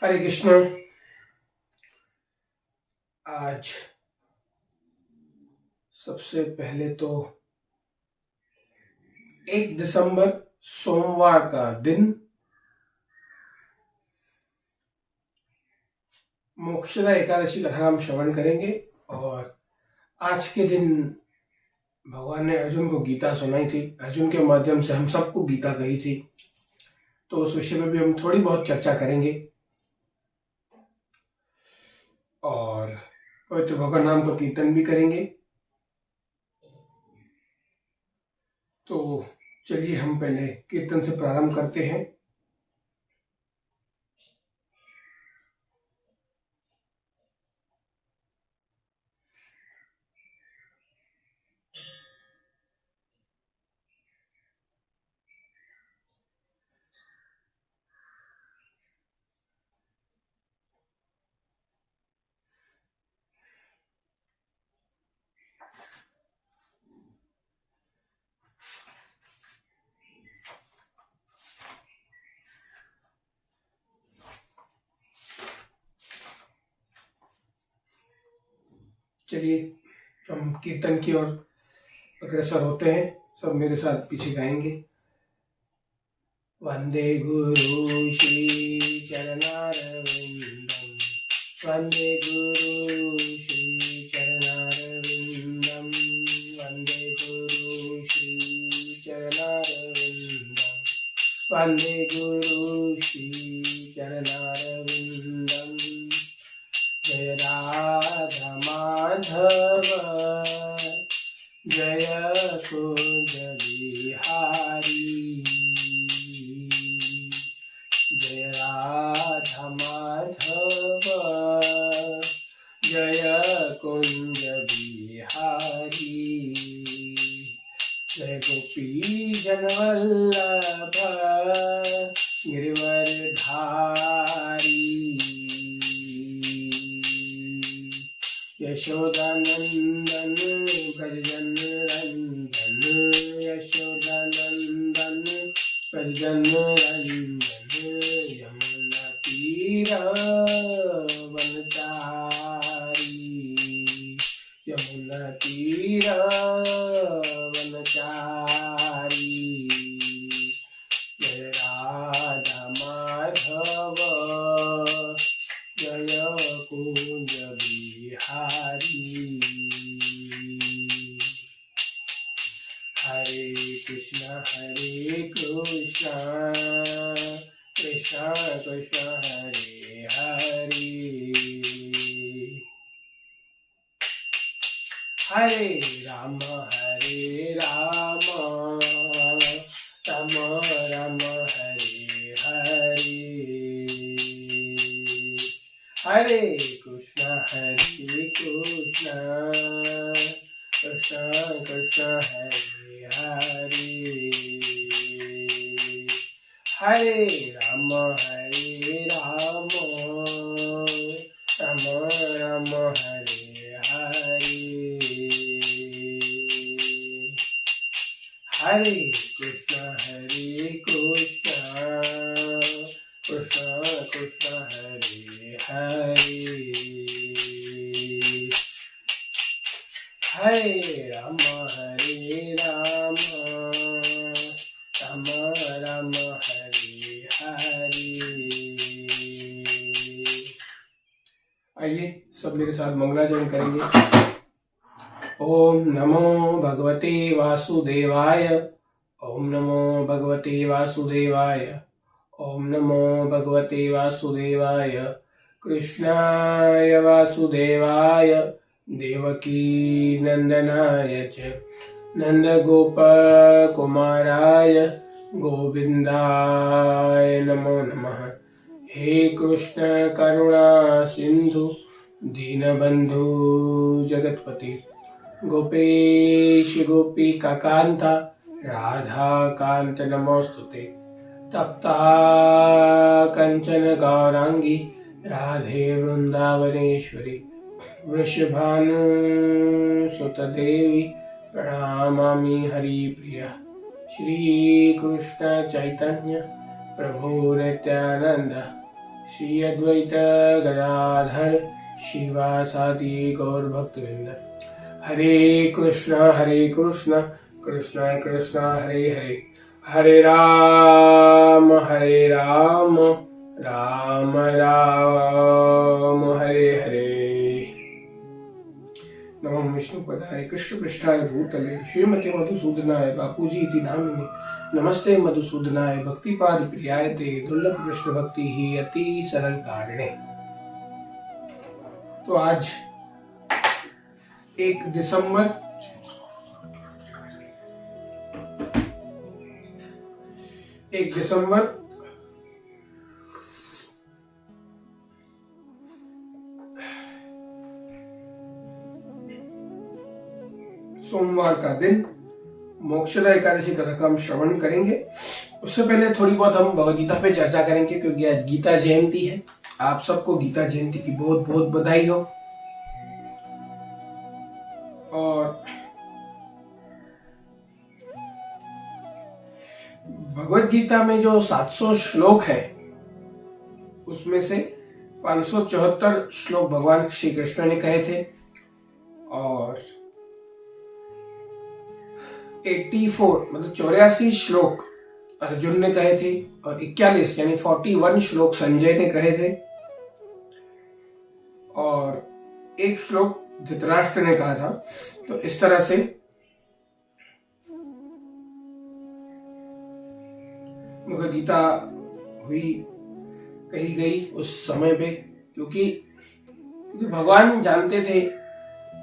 हरे कृष्ण। आज सबसे पहले तो 1 दिसंबर सोमवार का दिन मोक्षदा एकादशी कथा हम श्रवण करेंगे। और आज के दिन भगवान ने अर्जुन को गीता सुनाई थी। अर्जुन के माध्यम से हम सबको गीता कही थी, तो उस विषय में भी हम थोड़ी बहुत चर्चा करेंगे और पवित्र भगवान नाम का कीर्तन भी करेंगे। तो चलिए हम पहले कीर्तन से प्रारंभ करते हैं। चलिए हम कीर्तन की ओर अग्रसर होते हैं। सब मेरे साथ पीछे गाएंगे। वंदे गुरु श्री चरणारविंदम, वंदे गुरु श्री चरणारविंदम, वंदे गुरु श्री चरणारविंदम, वंदे गुरु श्री चरणारविंदम। जय राधा माधव जय कुंज बिहारी, जय राधा माधव जय कुंज बिहारी, जय गोपी जनवल्लभ गिरिवर धारी, यशोदानंदन ब्रजजन रंजन, यशोदानंदन ब्रजजन रंजन, यमुना तीर वनचारी, यमुना तीर वनचारी। जय राधा माधव जय कुंज बिहारी। हरे कृष्ण कृष्ण कृष्ण हरे हरे, हरे राम राम राम हरे हरे, हरे कृष्ण कृष्ण कृष्ण हरे हरे, हरे राम राम राम हरे हरे, हरे कृष्ण कृष्ण हरे हरे, हरे राम राम राम हरे हरे। आइए सब मेरे साथ मंगलाचरण करेंगे। ओम नमो भगवते वासुदेवाय, ओम नमो भगवते वासुदेवाय, ओम नमो भगवते वासुदेवाय। कृष्णाय वासुदेवाय देवकी नंदनाय च नंदगोपकुमाराय गोविंदाय नमो नमः। हे कृष्ण करुणा सिंधु दीनबंधु जगतपति, गोपेश गोपिका कांता राधा कांत नमोस्तुते। तप्ता कंचन गौरांगी राधे वृंदावनेश्वरी, वृषभानु सुतदेवी प्रणमामि हरिप्रिया। श्री कृष्ण चैतन्य प्रभु नित्यानंद, श्री अद्वैत गदाधर शिवासादि गौर भक्तवृंद। हरे कृष्ण कृष्ण कृष्ण हरे हरे, हरे राम राम राम हरे हरे। नमो विष्णुपदाय कृष्णपृष्ठाय भूतले श्रीमते मधुसूदनाय बापूजी इति नामिने। नमस्ते मधुसूदनाय भक्तिपाद प्रियाय ते दुर्लभ कृष्ण भक्ति ही अति सरल कारणे। तो आज 1 दिसंबर सोमवार का दिन मोक्षदा एकादशी कथा का हम श्रवण करेंगे। उससे पहले थोड़ी बहुत हम भगवद गीता पे चर्चा करेंगे, क्योंकि आज गीता जयंती है। आप सबको गीता जयंती की बहुत बहुत बधाई हो। और भगवद गीता में जो 700 श्लोक है, उसमें से 574 श्लोक भगवान श्री कृष्ण ने कहे थे और 84 मतलब 84 श्लोक अर्जुन ने कहे थे और 41 यानी 41 श्लोक संजय ने कहे थे और 1 श्लोक धृतराष्ट्र ने कहा था। तो इस तरह से भगवद गीता कही गई उस समय पे, क्योंकि भगवान जानते थे।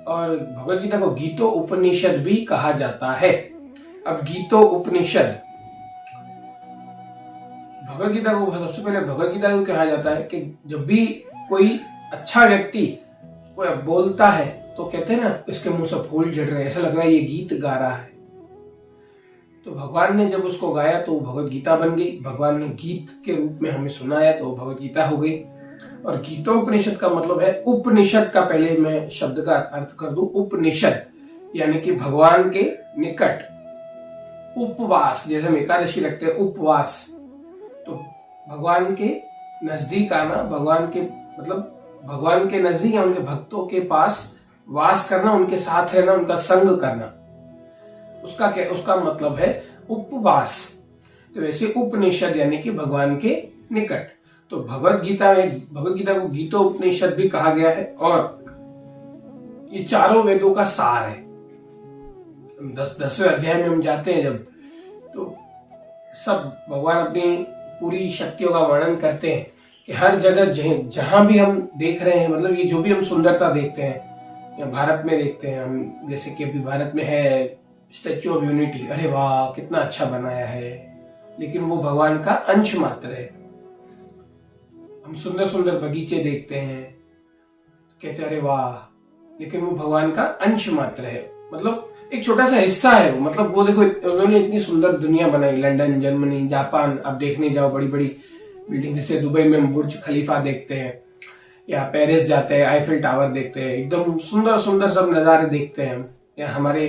और भगवद गीता को गीतो उपनिषद भी कहा जाता है। अब गीतो उपनिषद, भगवद गीता को सबसे पहले भगवद गीता को कहा जाता है कि जब भी कोई अच्छा व्यक्ति कोई बोलता है तो कहते हैं ना, इसके मुंह से फूल झड़ रहे, ऐसा लग रहा है ये गीत गा रहा है। तो भगवान ने जब उसको गाया तो भगवद गीता बन गई। भगवान ने गीत के रूप में हमें सुनाया तो भगवद गीता हो गई। और गीतोपनिषद का मतलब है उपनिषद का। पहले मैं शब्द का अर्थ कर दूं, उपनिषद यानी कि भगवान के निकट। उपवास, जैसे हम एकादशी रखते हैं उपवास, तो भगवान के नजदीक आना, भगवान के मतलब भगवान के नजदीक या उनके भक्तों के पास वास करना, उनके साथ रहना, उनका संग करना, उसका मतलब है उपवास। तो वैसे उपनिषद यानी कि भगवान के निकट। तो भगवद गीता को गीतोपनिषद भी कहा गया है और ये चारों वेदों का सार है। 10वें अध्याय में हम जाते हैं जब, तो सब भगवान अपनी पूरी शक्तियों का वर्णन करते हैं कि हर जगह जहां भी हम देख रहे हैं, मतलब ये जो भी हम सुंदरता देखते हैं या भारत में देखते हैं हम, जैसे कि अभी भारत में है स्टैच्यू ऑफ यूनिटी, अरे वाह कितना अच्छा बनाया है, लेकिन वो भगवान का अंश मात्र है। हम सुंदर सुंदर बगीचे देखते हैं, कहते हैं अरे वाह, लेकिन वो भगवान का अंश मात्र है, मतलब एक छोटा सा हिस्सा है वो। मतलब वो देखो, उन्होंने इतनी सुंदर दुनिया बनाई, लंदन, जर्मनी, जापान, आप देखने जाओ बड़ी बड़ी बिल्डिंग, जैसे दुबई में हम बुर्ज खलीफा देखते हैं या पेरिस जाते हैं आईफिल टावर देखते हैं, एकदम सुंदर सुंदर सब नजारे देखते हैं हम। या हमारे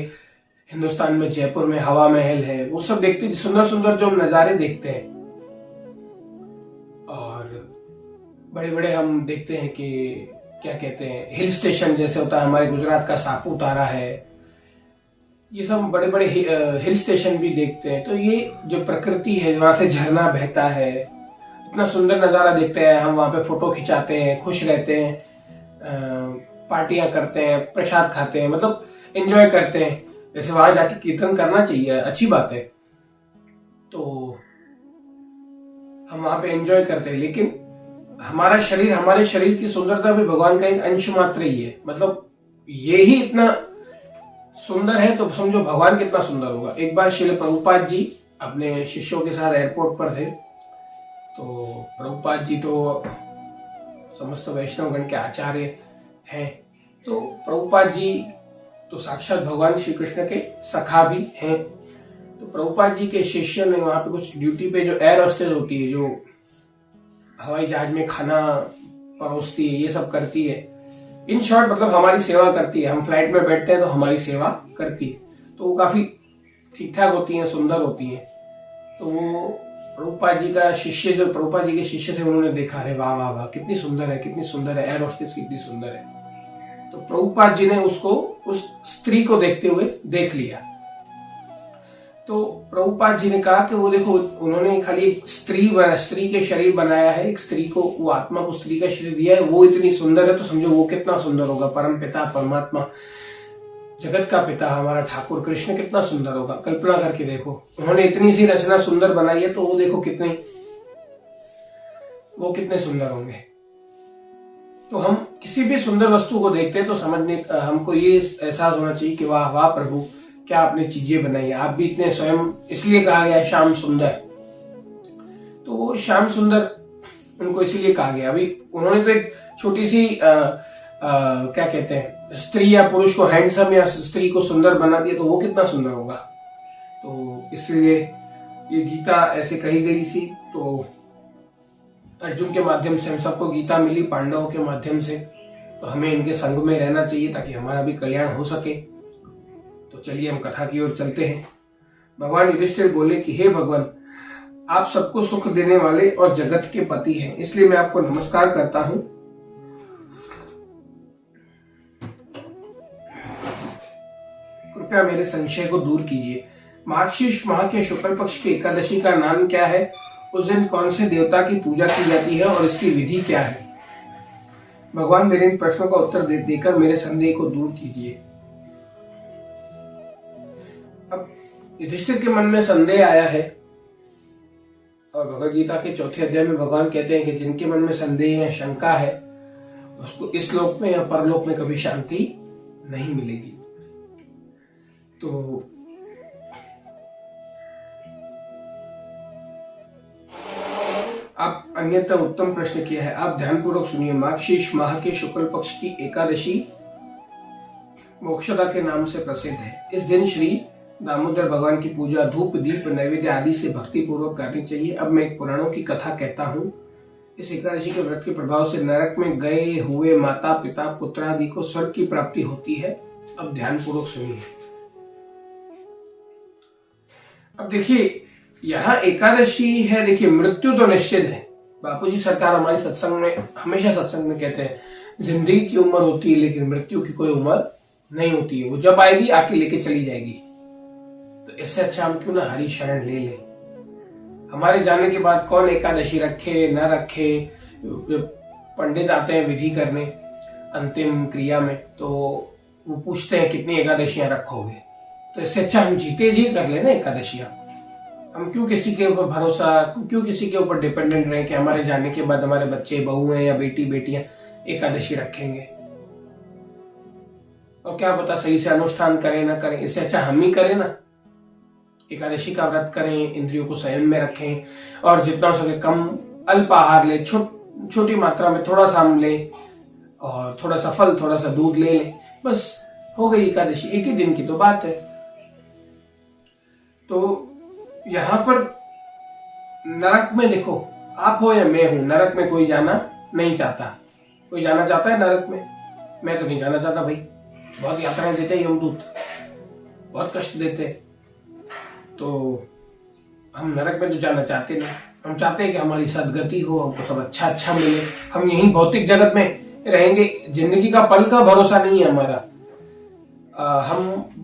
हिंदुस्तान में जयपुर में हवा महल है, वो सब देखते हैं, सुंदर सुंदर जो हम नजारे देखते हैं। और बड़े बड़े हम देखते हैं कि क्या कहते हैं, हिल स्टेशन जैसे होता है हमारे गुजरात का सापुतारा है, ये सब बड़े बड़े हिल स्टेशन भी देखते हैं। तो ये जो प्रकृति है, वहां से झरना बहता है, इतना सुंदर नजारा देखते हैं हम, वहां पे फोटो खिंचाते हैं, खुश रहते हैं, पार्टियां करते हैं, प्रसाद खाते हैं, मतलब एंजॉय करते हैं। जैसे वहां जाके कीर्तन करना चाहिए, अच्छी बात है, तो हम वहां पे एंजॉय करते हैं। लेकिन हमारे शरीर की सुंदरता भी भगवान का एक अंश मात्र ही है। मतलब ये ही इतना सुंदर है तो समझो भगवान कितना सुंदर होगा। एक बार श्रील प्रभुपाद जी अपने शिष्यों के साथ एयरपोर्ट पर थे, तो प्रभुपाद जी तो समस्त वैष्णवगण के आचार्य हैं, तो प्रभुपाद जी तो साक्षात भगवान श्री कृष्ण के सखा भी हैं। तो प्रभुपाद जी के शिष्य ने वहां पे कुछ ड्यूटी पे, जो एयर होस्टेस होती है, जो हवाई जहाज में खाना परोसती है, ये सब करती है, इन शॉर्ट मतलब हमारी सेवा करती है। हम फ्लाइट में बैठते हैं तो हमारी सेवा करती है, तो वो काफी ठीक ठाक होती है, सुंदर होती है। तो वो प्रभुपाद जी का शिष्य, जो प्रभुपाद जी के शिष्य थे, उन्होंने देखा, अरे वाह वाह वाह, कितनी सुंदर है, कितनी सुंदर है, एयर होस्टेस कितनी सुंदर है। तो प्रभुपाद जी ने उसको, उस स्त्री को देखते हुए देख लिया। तो प्रभुपाद जी ने कहा कि वो देखो, उन्होंने खाली एक स्त्री के शरीर बनाया है, एक स्त्री को, वो आत्मा को स्त्री का शरीर दिया है, वो इतनी सुंदर है, तो समझो वो कितना सुंदर होगा। परम पिता परमात्मा, जगत का पिता हमारा ठाकुर कृष्ण कितना सुंदर होगा। कल्पना करके देखो, उन्होंने इतनी सी रचना सुंदर बनाई है, तो वो देखो वो कितने सुंदर होंगे। तो हम किसी भी सुंदर वस्तु को देखते हैं तो हमको ये एहसास होना चाहिए कि वाह वाह प्रभु, क्या आपने चीजें बनाई है, आप भी इतने स्वयं, इसलिए कहा गया है श्याम सुंदर। तो वो श्याम सुंदर उनको इसीलिए कहा गया। अभी उन्होंने तो एक छोटी सी क्या कहते हैं, स्त्री या पुरुष को हैंडसम या स्त्री को सुंदर बना दिया, तो वो कितना सुंदर होगा। तो इसलिए ये गीता ऐसे कही गई थी। तो अर्जुन के माध्यम से हम सबको गीता मिली, पांडवों के माध्यम से, तो हमें इनके संग में रहना चाहिए ताकि हमारा भी कल्याण हो सके। तो चलिए हम कथा की ओर चलते हैं। भगवान युधिष्ठिर बोले कि हे भगवान, आप सबको सुख देने वाले और जगत के पति हैं, इसलिए मैं आपको नमस्कार करता हूं। कृपया मेरे संशय को दूर कीजिए। मार्गशीर्ष माह के शुक्ल पक्ष की एकादशी का नाम क्या है? उस दिन कौन से देवता की पूजा की जाती है और इसकी विधि क्या है? भगवान मेरे इन प्रश्नों का उत्तर देकर मेरे संदेह को दूर कीजिए। अब युधिष्ठिर के मन में संदेह आया है, और भगवद गीता के चौथे अध्याय में भगवान कहते हैं कि जिनके मन में संदेह या शंका है, उसको इस लोक में या परलोक में कभी शांति नहीं मिलेगी। तो आप अन्यथा उत्तम प्रश्न किया है, आप ध्यानपूर्वक सुनिए। मार्गशीर्ष माह के शुक्ल पक्ष की एकादशी मोक्षदा के नाम से प्रसिद्ध है। इस दिन श्री दामोदर भगवान की पूजा धूप दीप नैवेद्य आदि से भक्ति पूर्वक करनी चाहिए। अब मैं एक पुराणों की कथा कहता हूँ। इस एकादशी के व्रत के प्रभाव से नरक में गए हुए माता पिता पुत्र आदि को स्वर्ग की प्राप्ति होती है। अब ध्यान पूर्वक सुनिए। अब देखिए, यहाँ एकादशी है, देखिए मृत्यु तो निश्चित है। बापूजी सरकार हमारी सत्संग में, हमेशा सत्संग में कहते हैं, जिंदगी की उम्र होती है लेकिन मृत्यु की कोई उम्र नहीं होती है, वो जब आएगी आके लेके चली जाएगी। तो इससे अच्छा हम क्यों ना हरि शरण ले लें। हमारे जाने के बाद कौन एकादशी रखे न रखे, पंडित आते हैं विधि करने अंतिम क्रिया में, तो वो पूछते हैं कितनी एकादशियां रखोगे। तो इससे अच्छा हम जीते जी कर लेना एकादशियां। हम क्यों किसी के ऊपर भरोसा, क्यों किसी के ऊपर डिपेंडेंट रहे कि हमारे जाने के बाद हमारे बच्चे बहुएं या बेटी बेटियां एकादशी रखेंगे, और क्या पता सही से अनुष्ठान करें ना करें। इससे अच्छा हम ही करें ना, एकादशी का व्रत करें, इंद्रियों को संयम में रखें, और जितना हो सके कम अल्प आहार ले, छोटी मात्रा में थोड़ा सा हम ले, और थोड़ा सा फल थोड़ा सा दूध ले लें, बस हो गई एकादशी। एक ही दिन की तो बात है। तो यहां पर नरक में देखो, आप हो या मैं हूं, नरक में कोई जाना नहीं चाहता। कोई जाना चाहता है नरक में? मैं तो नहीं जाना चाहता भाई। बहुत यात्राएं देते हैं यमदूत, बहुत कष्ट देते हैं। तो हम नरक में तो जाना चाहते नहीं। हम चाहते हैं कि हमारी सदगति हो, हमको सब अच्छा मिले। हम यही भौतिक जगत में रहेंगे, जिंदगी का पल का भरोसा नहीं है हमारा।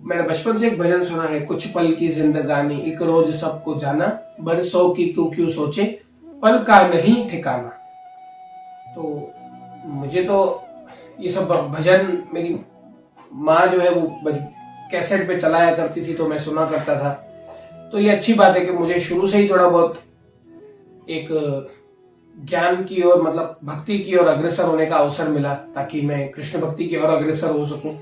मैंने बचपन से एक भजन सुना है, कुछ पल की जिंदगानी, एक रोज सबको जाना, बरसों की तू क्यों सोचे, पल का नहीं ठिकाना। तो मुझे तो ये सब भजन मेरी माँ जो है वो कैसेट पे चलाया करती थी, तो मैं सुना करता था। तो ये अच्छी बात है कि मुझे शुरू से ही थोड़ा बहुत एक ज्ञान की ओर, मतलब भक्ति की ओर अग्रसर होने का अवसर मिला, ताकि मैं कृष्ण भक्ति की ओर अग्रसर हो सकूं।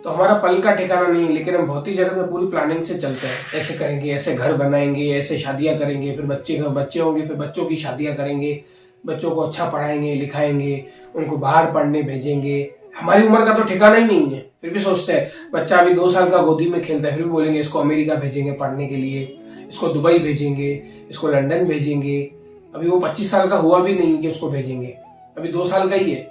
तो हमारा पल का ठिकाना नहीं है, लेकिन हम भौतिक जगत में पूरी प्लानिंग से चलते हैं। ऐसे करेंगे, ऐसे घर बनाएंगे, ऐसे शादियां करेंगे, फिर बच्चे होंगे, फिर बच्चों की शादियां करेंगे, बच्चों को अच्छा पढ़ाएंगे लिखाएंगे, उनको बाहर पढ़ने भेजेंगे। हमारी उम्र का तो ठिकाना ही नहीं है, फिर भी सोचते हैं। बच्चा अभी 2 साल का गोदी में खेलता है, फिर भी बोलेंगे इसको अमेरिका भेजेंगे पढ़ने के लिए, इसको दुबई भेजेंगे, इसको लंदन भेजेंगे। अभी वो 25 साल का हुआ भी नहीं कि उसको भेजेंगे, अभी 2 साल का ही है।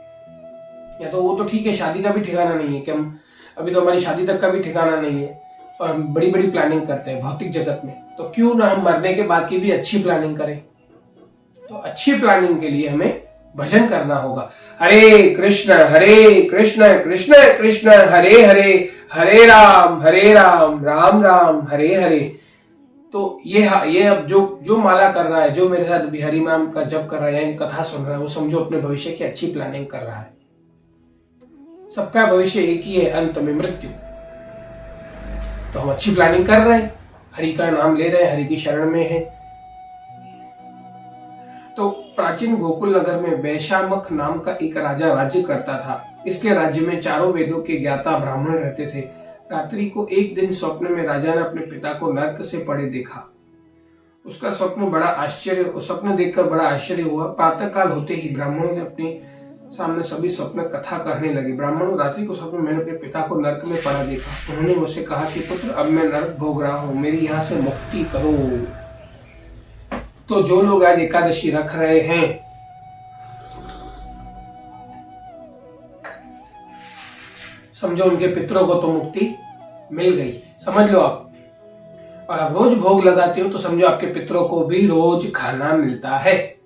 या तो वो तो ठीक है, शादी का भी ठिकाना नहीं है कि हम, अभी तो हमारी शादी तक का भी ठिकाना नहीं है। और बड़ी बड़ी प्लानिंग करते हैं भौतिक जगत में, तो क्यों ना हम मरने के बाद की भी अच्छी प्लानिंग करें। तो अच्छी प्लानिंग के लिए हमें भजन करना होगा। हरे कृष्ण कृष्ण कृष्ण हरे हरे, हरे राम राम हरे हरे। तो ये अब जो माला कर रहा है, जो मेरे साथ अभी हरि नाम का जप कर रहा है यानी कथा सुन रहा है, वो समझो अपने भविष्य की अच्छी प्लानिंग कर रहा है। सबका भविष्य एक ही है, अंत में मृत्यु। तो हम अच्छी प्लानिंग कर रहे हैं, हरि का नाम ले रहे हैं, हरि की शरण में है। तो प्राचीन गोकुल नगर में वैशामख नाम का एक राजा राज्य करता था। इसके राज्य में चारों वेदों के ज्ञाता ब्राह्मण रहते थे। रात्रि को एक दिन स्वप्न में राजा ने अपने पिता को नरक से पड़े देखा। उसका स्वप्न देखकर बड़ा आश्चर्य हुआ। प्रातः काल होते ही ब्राह्मणों ने अपने सामने सभी स्वप्न कथा कहने लगे। ब्राह्मणों, रात्रि को स्वप्न मैंने अपने पिता को नरक में पड़ा देखा। उन्होंने मुझसे कहा कि पुत्र, अब मैं नरक भोग रहा हूं, मेरी यहाँ से मुक्ति करो। तो जो लोग आज एकादशी रख रहे हैं, समझो उनके पितरों को तो मुक्ति मिल गई, समझ लो आप। और आप रोज भोग लगाते हो तो समझो आपके पितरों को भी रोज खाना मिलता है।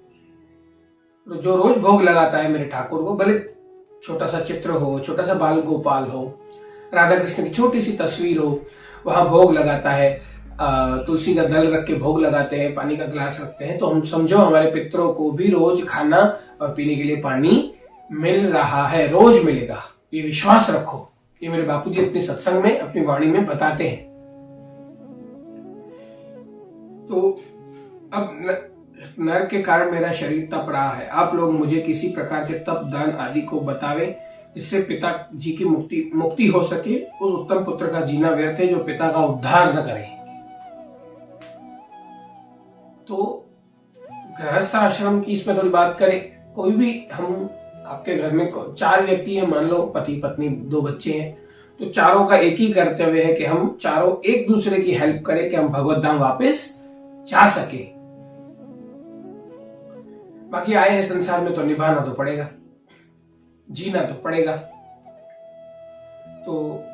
तो जो रोज भोग लगाता है मेरे ठाकुर को, भले छोटा सा चित्र हो, छोटा सा बाल गोपाल हो, राधा कृष्ण की छोटी सी तस्वीर हो, वहां भोग लगाता है, तुलसी का दल रख के भोग लगाते हैं, पानी का गिलास रखते हैं, तो हम समझो हमारे पितरों को भी रोज खाना और पीने के लिए पानी मिल रहा है, रोज मिलेगा। ये विश्वास रखो। ये मेरे बापूजी अपनी सत्संग में, अपनी वाणी में बताते हैं। तो अब नरक के कारण मेरा शरीर तप रहा है। आप लोग मुझे किसी प्रकार के तप, दान आदि को बतावे, जिससे पिता जी की मुक्ति हो सके। उस उत्तम पुत्र का जीना व्यर्थ है जो पिता का उद्धार न करे। तो गृहस्थ आश्रम की इसमें थोड़ी बात करें। कोई भी, हम आपके घर में 4 व्यक्ति हैं, मान लो पति पत्नी 2 बच्चे हैं, तो चारों का एक ही कर्तव्य है कि हम चारों एक दूसरे की हेल्प करें कि हम भगवत धाम वापस जा सके। बाकी आए हैं संसार में तो निभाना तो पड़ेगा, जीना तो पड़ेगा। तो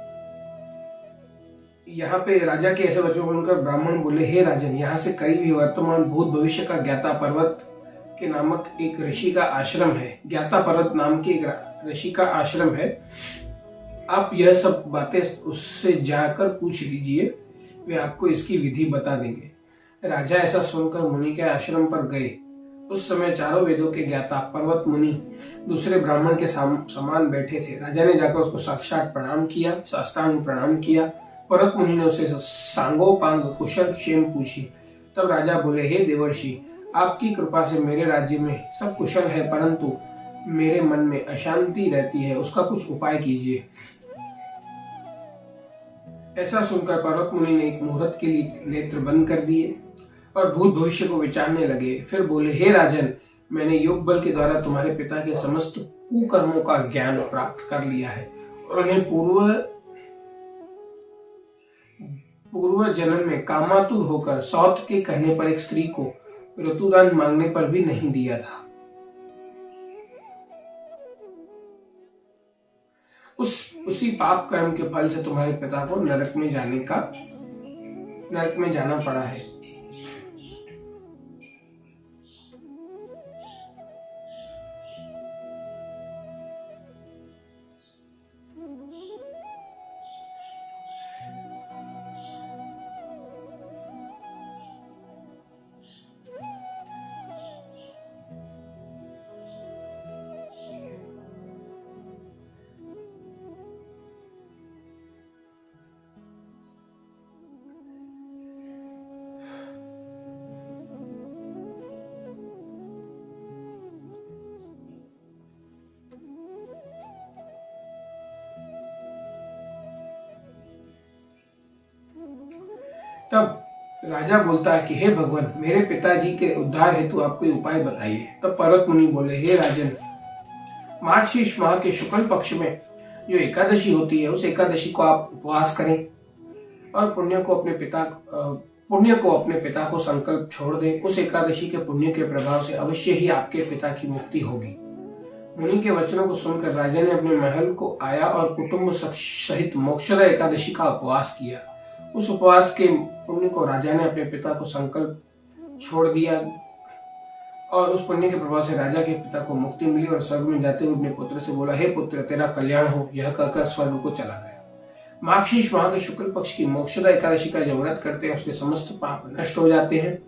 यहाँ पे राजा के ऐसे वचनों को सुनकर ब्राह्मण बोले, हे राजन, यहाँ से करीब ही वर्तमान भूत भविष्य का ज्ञाता पर्वत के नामक एक ऋषि का आश्रम है। ज्ञाता पर्वत नाम के एक ऋषि का आश्रम है। आप यह सब बातें उससे जाकर पूछ लीजिए, वे आपको इसकी विधि बता देंगे। राजा ऐसा सुनकर मुनि के आश्रम पर गए। उस समय चारों वेदों के ज्ञाता पर्वत मुनि दूसरे ब्राह्मण के समान बैठे थे। राजा ने जाकर उसको साक्षात प्रणाम किया, साष्टांग प्रणाम किया। पर्वत मुनि ने उसे सांगोपांग कुशल क्षेम पूछी। तब राजा बोले, हे देवर्षि, आपकी कृपा से मेरे राज्य में सब कुशल है, परंतु मेरे मन में अशांति रहती है, उसका कुछ उपाय कीजिए। ऐसा सुनकर पर्वत मुनि ने एक मुहूर्त के लिए नेत्र बंद कर दिए और भूत भविष्य को विचारने लगे। फिर बोले, हे राजन, मैंने योग बल के द्वारा तुम्हारे पिता के समस्त कुकर्मों का ज्ञान प्राप्त कर लिया है और उन्हें पूर्व जन्म में कामातुर होकर सौत के कहने पर एक स्त्री को ऋतुदान मांगने पर भी नहीं दिया था। उसी पाप कर्म के फल से तुम्हारे पिता को नरक में जाना पड़ा है। तब राजा बोलता है कि हे भगवान, मेरे पिताजी के उद्धार हेतु आप कोई उपाय बताइए। तब पर्वत मुनि बोले, हे राजन, मार्गशीर्ष माह के शुक्ल पक्ष में जो एकादशी होती है, उस एकादशी को आप उपवास करें और पुण्य को अपने पिता को संकल्प छोड़ दें। उस एकादशी के पुण्य के प्रभाव से अवश्य ही आपके पिता की मुक्ति होगी। मुनि के वचनों को सुनकर राजा ने अपने महल को आया और कुटुंब सहित मोक्षदा एकादशी का उपवास किया। उस उपवास के पुण्य को राजा ने अपने पिता को संकल्प छोड़ दिया और उस पुण्य के प्रभाव से राजा के पिता को मुक्ति मिली और स्वर्ग में जाते हुए अपने पुत्र से बोला, हे पुत्र, तेरा कल्याण हो। यह कहकर स्वर्ग को चला गया। माघशीर्ष माह के शुक्ल पक्ष की मोक्षदा एकादशी का जब व्रत करते हैं उसके समस्त पाप नष्ट हो जाते हैं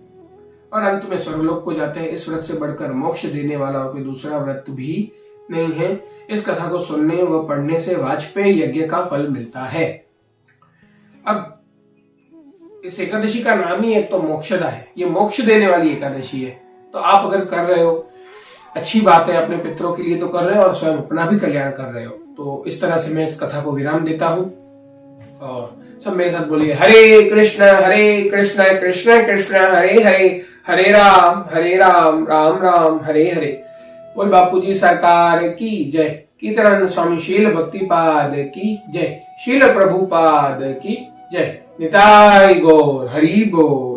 और अंत में स्वर्गलोक को जाते हैं। इस व्रत से बढ़कर मोक्ष देने वाला और कोई दूसरा व्रत भी नहीं है। इस कथा को सुनने व पढ़ने से वाजपेयी यज्ञ का फल मिलता है। अब इस एकादशी का नाम ही एक तो मोक्षदा है, ये मोक्ष देने वाली एकादशी है। तो आप अगर कर रहे हो, अच्छी बात है, अपने पितरों के लिए तो कर रहे हो और स्वयं अपना भी कल्याण कर रहे हो। तो इस तरह से मैं इस कथा को विराम देता हूँ और सब मेरे साथ बोलिए, हरे कृष्ण कृष्ण कृष्ण हरे हरे, हरे राम राम राम हरे हरे। बोल बापूजी सरकार की जय। कीर्तन स्वामी शील भक्तिपाद की जय। शील प्रभुपाद की जय। निताई गौर हरि बोल।